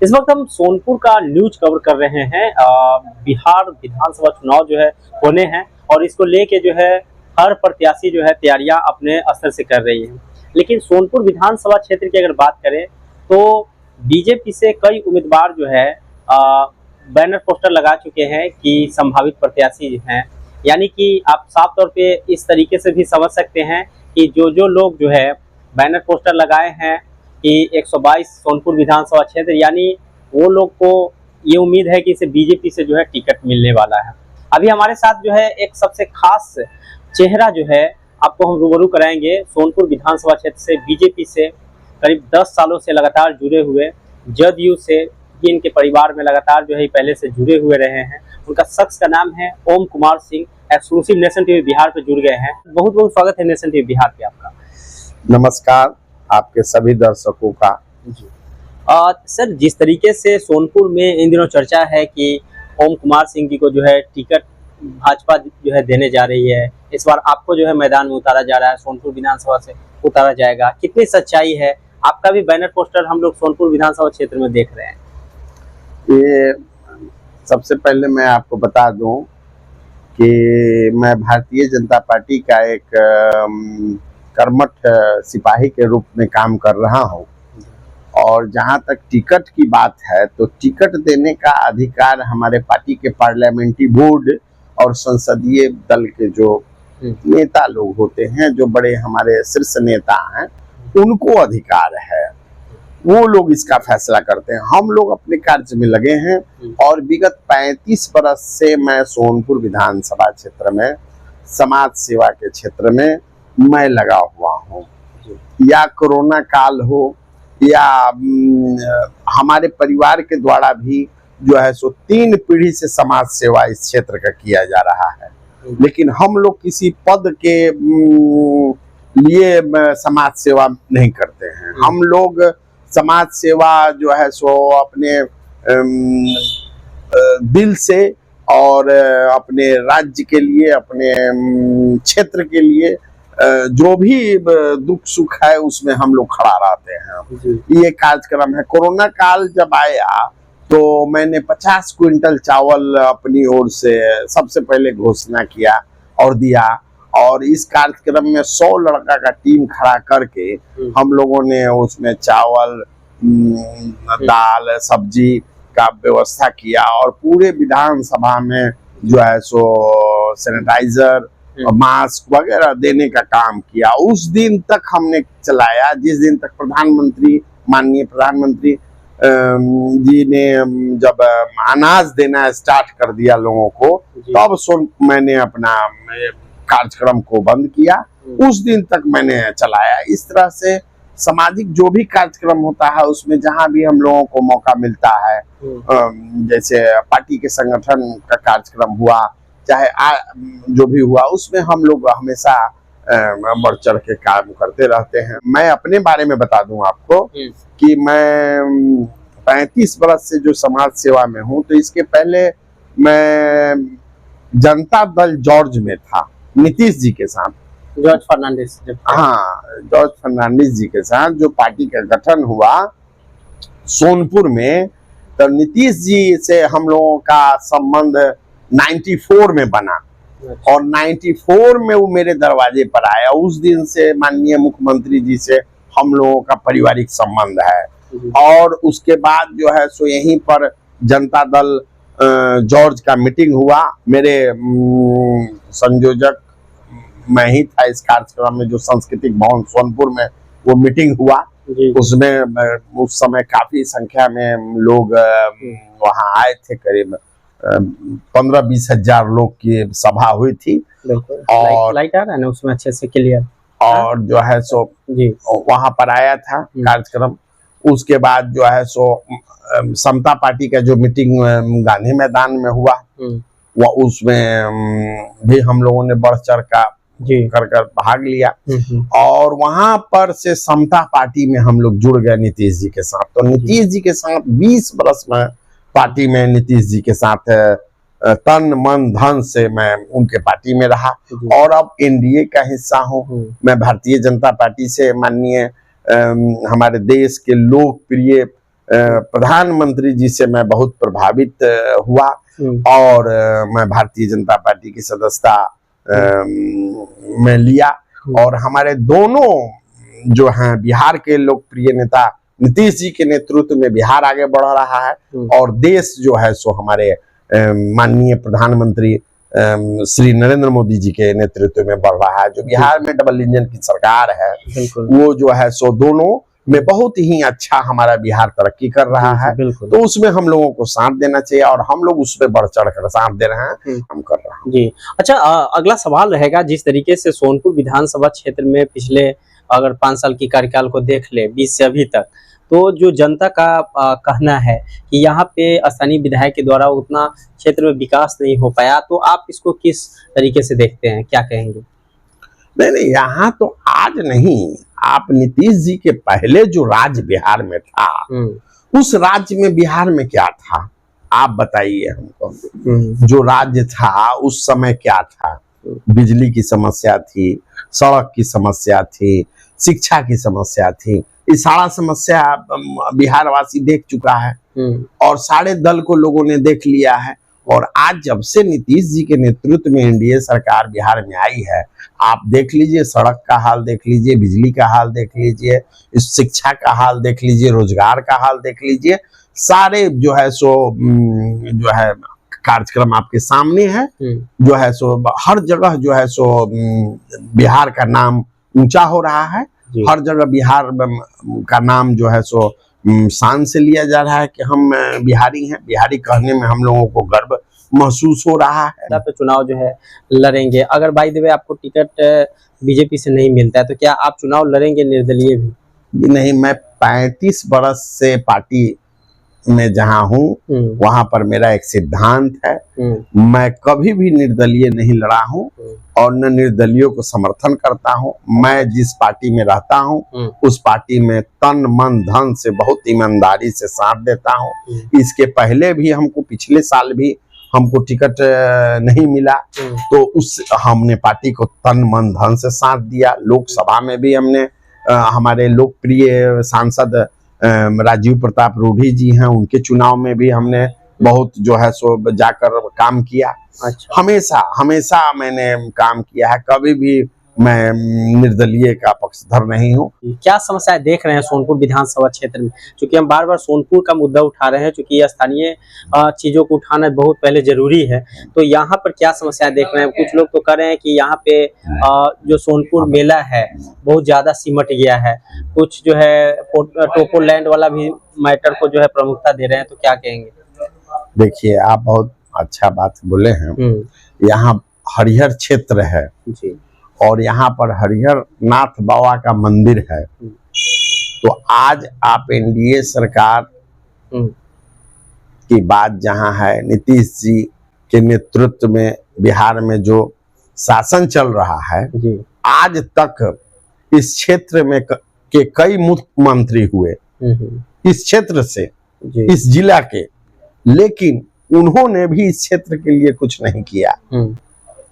इस वक्त हम सोनपुर का न्यूज कवर कर रहे हैं। बिहार विधानसभा चुनाव जो है होने हैं और इसको लेके जो है हर प्रत्याशी जो है तैयारियां अपने स्तर से कर रही है। लेकिन सोनपुर विधानसभा क्षेत्र की अगर बात करें तो बीजेपी से कई उम्मीदवार जो है बैनर पोस्टर लगा चुके हैं कि संभावित प्रत्याशी हैं। यानी कि आप साफ तौर पे इस तरीके से भी समझ सकते हैं कि जो लोग जो है बैनर पोस्टर लगाए हैं कि 122 सोनपुर विधानसभा क्षेत्र, यानी वो लोग को ये उम्मीद है कि इसे बीजेपी से जो है टिकट मिलने वाला है। अभी हमारे साथ जो है एक सबसे खास चेहरा जो है आपको हम रूबरू कराएंगे। सोनपुर विधानसभा क्षेत्र से बीजेपी से करीब 10 सालों से लगातार जुड़े हुए, जदयू से भी इनके परिवार में लगातार जो है पहले से जुड़े हुए रहे हैं। उनका शख्स का नाम है Om Kumar Singh. Exclusive nation TV Bihar पे जुड़ गए हैं। बहुत बहुत स्वागत है नेशन टीवी बिहार पे आपका। नमस्कार आपके सभी दर्शकों का। जी सर, जिस तरीके से सोनपुर में इन दिनों चर्चा है कि ओम कुमार सिंह जी को जो है टिकट भाजपा जो है देने जा रही है, इस बार आपको जो है मैदान में उतारा जा रहा है, सोनपुर विधानसभा से उतारा जाएगा, कितनी सच्चाई है? आपका भी बैनर पोस्टर हम लोग सोनपुर विधानसभा क्षेत्र में देख रहे हैं। ये सबसे पहले मैं आपको बता दूं कि मैं भारतीय जनता पार्टी का एक कर्मठ सिपाही के रूप में काम कर रहा हूं और जहां तक टिकट की बात है तो टिकट देने का अधिकार हमारे पार्टी के पार्लियामेंट्री बोर्ड और संसदीय दल के जो नेता लोग होते हैं, जो बड़े हमारे शीर्ष नेता हैं, उनको अधिकार है। वो लोग इसका फैसला करते हैं। हम लोग अपने कार्य में लगे हैं और विगत 35 बरस से मैं सोनपुर विधानसभा क्षेत्र में समाज सेवा के क्षेत्र में मैं लगा हुआ हूँ। या कोरोना काल हो या हमारे परिवार के द्वारा भी जो है सो 3 पीढ़ी से समाज सेवा इस क्षेत्र का किया जा रहा है। लेकिन हम लोग किसी पद के लिए समाज सेवा नहीं करते हैं। हम लोग समाज सेवा जो है सो अपने दिल से और अपने राज्य के लिए, अपने क्षेत्र के लिए जो भी दुख सुख है उसमें हम लोग खड़ा रहते हैं। ये कार्यक्रम है। कोरोना काल जब आया तो मैंने 50 क्विंटल चावल अपनी ओर से सबसे पहले घोषणा किया और दिया, और इस कार्यक्रम में 100 लड़का का टीम खड़ा करके हम लोगों ने उसमें चावल, दाल, सब्जी का व्यवस्था किया और पूरे विधानसभा में जो है सो सैनिटाइजर, मास्क वगैरह देने का काम किया। उस दिन तक हमने चलाया जिस दिन तक प्रधानमंत्री, माननीय प्रधानमंत्री जी ने जब अनाज देना स्टार्ट कर दिया लोगों को, तब मैंने अपना कार्यक्रम को बंद किया। उस दिन तक मैंने चलाया। इस तरह से सामाजिक जो भी कार्यक्रम होता है उसमें जहां भी हम लोगों को मौका मिलता है, जैसे पार्टी के संगठन का कार्यक्रम हुआ, चाहे जो भी हुआ, उसमें हम लोग हमेशा बढ़ चढ़ के काम करते रहते हैं। मैं अपने बारे में बता दूं आपको कि मैं 35 बरस से जो समाज सेवा में हूं, तो इसके पहले मैं जनता दल जॉर्ज में था, नीतीश जी के साथ, जॉर्ज फर्नांडिस। हाँ, जॉर्ज फर्नांडिस जी के साथ जो पार्टी का गठन हुआ सोनपुर में, तो नीतीश जी से हम लोगों का संबंध 94 में बना और 94 में वो मेरे दरवाजे पर आया। उस दिन से माननीय मुख्यमंत्री जी से हम लोगों का पारिवारिक संबंध है। और उसके बाद जो है सो यहीं पर जनता दल जॉर्ज का मीटिंग हुआ। मेरे संयोजक मैं ही था इस कार्यक्रम में, जो सांस्कृतिक भवन सोनपुर में वो मीटिंग हुआ। उसमें उस समय काफी संख्या में लोग वहां आए थे। करीब 15-20 हजार लोग की सभा हुई थी। और लाइट आ रहा है ना उसमें अच्छे से क्लियर। और जो है सो वहां पर आया था कार्यक्रम। उसके बाद जो है सो समता पार्टी का जो मीटिंग गांधी मैदान में हुआ, वह उसमें भी हम लोगों ने बढ़ चढ़ का कर भाग लिया। और वहां पर से समता पार्टी में हम लोग जुड़ गए नीतीश जी के साथ। तो नीतीश जी के साथ 20 बरस में पार्टी में नीतीश जी के साथ तन मन धन से मैं उनके पार्टी में रहा और अब एनडीए का हिस्सा हूँ। मैं भारतीय जनता पार्टी से माननीय हमारे देश के लोकप्रिय प्रधानमंत्री जी से मैं बहुत प्रभावित हुआ और मैं भारतीय जनता पार्टी की सदस्यता में लिया और हमारे दोनों जो हैं बिहार के लोकप्रिय नेता नीतीश जी के नेतृत्व में बिहार आगे बढ़ रहा है और देश जो है सो हमारे माननीय प्रधानमंत्री श्री नरेंद्र मोदी जी के नेतृत्व में बढ़ रहा है। जो बिहार में डबल इंजन की सरकार है वो जो है सो दोनों में बहुत ही अच्छा हमारा बिहार तरक्की कर रहा है, तो उसमें हम लोगों को साथ देना चाहिए और हम लोग उसमें बढ़ चढ़ कर साथ दे रहे हैं, हम कर रहे हैं जी। अच्छा, अगला सवाल रहेगा, जिस तरीके से सोनपुर विधानसभा क्षेत्र में पिछले अगर 5 साल की कार्यकाल को देख ले 20 से अभी तक, तो जो जनता का कहना है कि यहाँ पे स्थानीय विधायक के द्वारा उतना क्षेत्र में विकास नहीं हो पाया, तो आप इसको किस तरीके से देखते हैं, क्या कहेंगे? नहीं, यहाँ तो आज नहीं, आप नीतीश जी के पहले जो राज्य बिहार में था उस राज्य में बिहार में क्या था आप बताइए हमको। जो राज्य था उस समय क्या था? बिजली की समस्या थी, सड़क की समस्या थी, शिक्षा की समस्या थी। ये सारा समस्या बिहार वासी देख चुका है और सारे दल को लोगों ने देख लिया है। और आज जब से नीतीश जी के नेतृत्व में एनडीए सरकार बिहार में आई है, आप देख लीजिए, सड़क का हाल देख लीजिए, बिजली का हाल देख लीजिए, इस शिक्षा का हाल देख लीजिए, रोजगार का हाल देख लीजिए, सारे जो है सो जो है कार्यक्रम आपके सामने है। जो है सो हर जगह जो है सो बिहार का नाम ऊंचा हो रहा है, हर जगह बिहार का नाम जो है सो शान से लिया जा रहा है कि हम बिहारी हैं। बिहारी कहने में हम लोगों को गर्व महसूस हो रहा है। पे चुनाव जो है लड़ेंगे, अगर बाय द वे आपको टिकट बीजेपी से नहीं मिलता है तो क्या आप चुनाव लड़ेंगे निर्दलीय भी? नहीं, मैं 35 बरस से पार्टी में जहां हूँ वहां पर मेरा एक सिद्धांत है, मैं कभी भी निर्दलीय नहीं लड़ा हूँ और न निर्दलीयों को समर्थन करता हूँ। मैं जिस पार्टी में रहता हूँ उस पार्टी में तन मन धन से बहुत ईमानदारी से साथ देता हूँ। इसके पहले भी हमको पिछले साल भी हमको टिकट नहीं मिला तो उस हमने पार्टी को तन मन धन से साथ दिया। लोकसभा में भी हमने हमारे लोकप्रिय सांसद राजीव प्रताप रूढ़ी जी हैं, उनके चुनाव में भी हमने बहुत जो है सो जाकर काम किया। अच्छा। हमेशा मैंने काम किया है, कभी भी मैं निर्दलीय का पक्षधर नहीं हूँ। क्या समस्याएं देख रहे हैं सोनपुर विधानसभा क्षेत्र में? क्योंकि हम बार बार सोनपुर का मुद्दा उठा रहे हैं, क्योंकि ये स्थानीय चीजों को उठाना बहुत पहले जरूरी है। तो यहाँ पर क्या समस्याएं देख रहे हैं? कुछ लोग तो कह रहे हैं कि यहाँ पे जो सोनपुर मेला है बहुत ज्यादा सिमट गया है, कुछ जो है टोपो लैंड वाला भी मैटर को जो है प्रमुखता दे रहे हैं, तो क्या कहेंगे? देखिए, आप बहुत अच्छा बात बोले हैं। यहाँ हरिहर क्षेत्र है जी, और यहाँ पर हरिहर नाथ बाबा का मंदिर है। तो आज आप एनडीए सरकार की बात जहाँ है, नीतीश जी के नेतृत्व में बिहार में जो शासन चल रहा है जी, आज तक इस क्षेत्र में के कई मुख्यमंत्री हुए इस क्षेत्र से, इस जिला के, लेकिन उन्होंने भी इस क्षेत्र के लिए कुछ नहीं किया।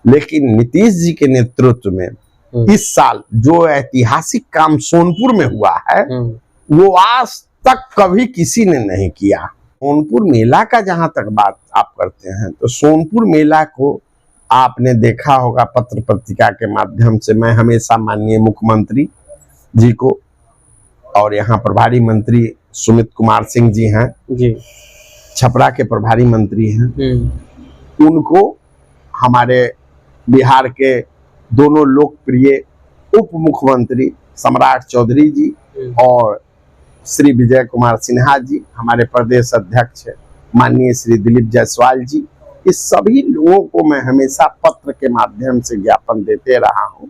लेकिन नीतीश जी के नेतृत्व में इस साल जो ऐतिहासिक काम सोनपुर में हुआ है वो आज तक कभी किसी ने नहीं किया। सोनपुर मेला का जहां तक बात आप करते हैं तो सोनपुर मेला को आपने देखा होगा पत्र पत्रिका के माध्यम से, मैं हमेशा माननीय मुख्यमंत्री जी को और यहाँ प्रभारी मंत्री सुमित कुमार सिंह जी हैं जी, छपरा के प्रभारी मंत्री हैं, उनको हमारे बिहार के दोनों लोकप्रिय उप मुख्यमंत्री सम्राट चौधरी जी और श्री विजय कुमार सिन्हा जी, हमारे प्रदेश अध्यक्ष माननीय श्री दिलीप जायसवाल जी, इस सभी लोगों को मैं हमेशा पत्र के माध्यम से ज्ञापन देते रहा हूं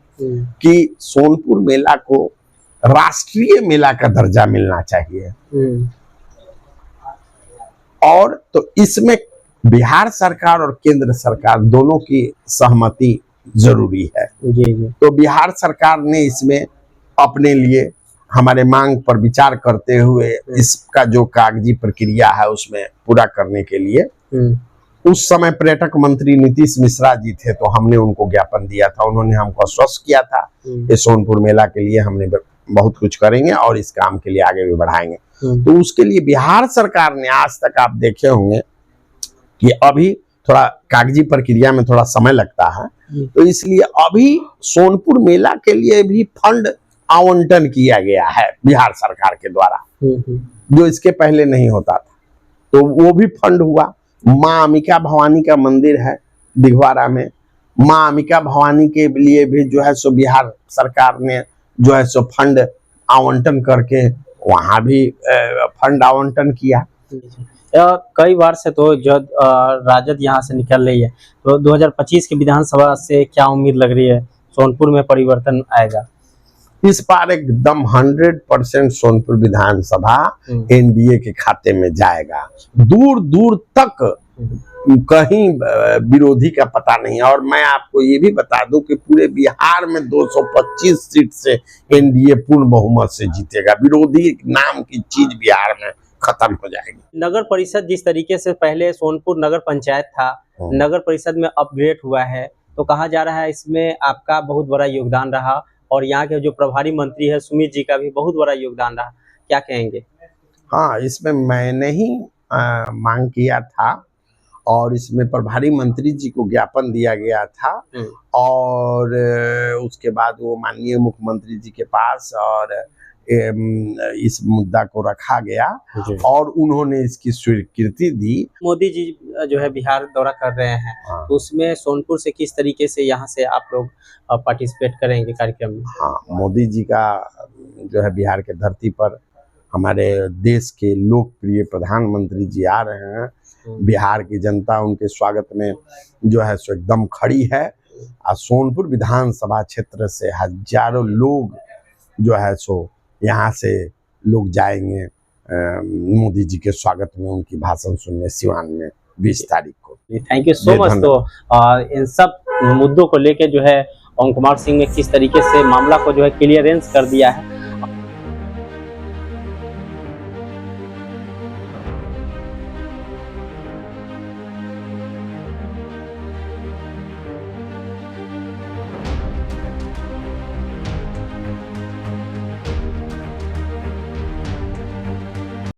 कि सोनपुर मेला को राष्ट्रीय मेला का दर्जा मिलना चाहिए। और तो इसमें बिहार सरकार और केंद्र सरकार दोनों की सहमति जरूरी है। जी जी। तो बिहार सरकार ने इसमें अपने लिए हमारे मांग पर विचार करते हुए इसका जो कागजी प्रक्रिया है उसमें पूरा करने के लिए उस समय पर्यटक मंत्री नीतीश मिश्रा जी थे, तो हमने उनको ज्ञापन दिया था। उन्होंने हमको आश्वस्त किया था कि सोनपुर मेला के लिए हमने बहुत कुछ करेंगे और इस काम के लिए आगे भी बढ़ाएंगे। तो उसके लिए बिहार सरकार ने आज तक आप देखे होंगे कि अभी थोड़ा कागजी प्रक्रिया में थोड़ा समय लगता है, तो इसलिए अभी सोनपुर मेला के लिए भी फंड आवंटन किया गया है बिहार सरकार के द्वारा, जो इसके पहले नहीं होता था। तो वो भी फंड हुआ। माँ अंबिका भवानी का मंदिर है दिघवारा में, माँ अंबिका भवानी के लिए भी जो है सो बिहार सरकार ने जो है सो फंड आवंटन करके वहां भी फंड आवंटन किया। कई बार से तो जब राजद यहाँ से निकल रही है, तो 2025 की विधानसभा से क्या उम्मीद लग रही है, सोनपुर में परिवर्तन आएगा? इस बार एकदम 100% सोनपुर विधानसभा एनडीए के खाते में जाएगा। दूर दूर तक कहीं विरोधी का पता नहीं। और मैं आपको ये भी बता दूं कि पूरे बिहार में 225 सीट से एनडीए पूर्ण बहुमत से जीतेगा। विरोधी नाम की चीज बिहार में खत्म हो जाएगी। नगर परिषद जिस तरीके से पहले सोनपुर नगर पंचायत था, नगर परिषद में अपग्रेड हुआ है, तो कहा जा रहा है इसमें आपका बहुत बड़ा योगदान रहा, और यहाँ के जो प्रभारी मंत्री है सुमित जी का भी बहुत बड़ा योगदान रहा, क्या कहेंगे? हाँ, इसमें मैंने ही मांग किया था और इसमें प्रभारी मंत्री जी को ज्ञापन दिया गया था, और उसके बाद वो माननीय मुख्यमंत्री जी के पास और इस मुद्दा को रखा गया और उन्होंने इसकी स्वीकृति दी। मोदी जी जो है बिहार दौरा कर रहे हैं, तो उसमें सोनपुर से किस तरीके से यहाँ से आप लोग पार्टिसिपेट करेंगे कार्यक्रम में? हाँ, मोदी जी का जो है बिहार के धरती पर हमारे देश के लोकप्रिय प्रधानमंत्री जी आ रहे हैं। बिहार की जनता उनके स्वागत में जो है सो एकदम खड़ी है। और सोनपुर विधानसभा क्षेत्र से हजारों लोग जो है सो यहाँ से लोग जाएंगे मोदी जी के स्वागत में, उनकी भाषण सुनने सिवान में 20 तारीख को। Thank you so much. तो इन सब मुद्दों को लेके जो है ओम कुमार सिंह ने किस तरीके से मामला को जो है क्लियरेंस कर दिया है,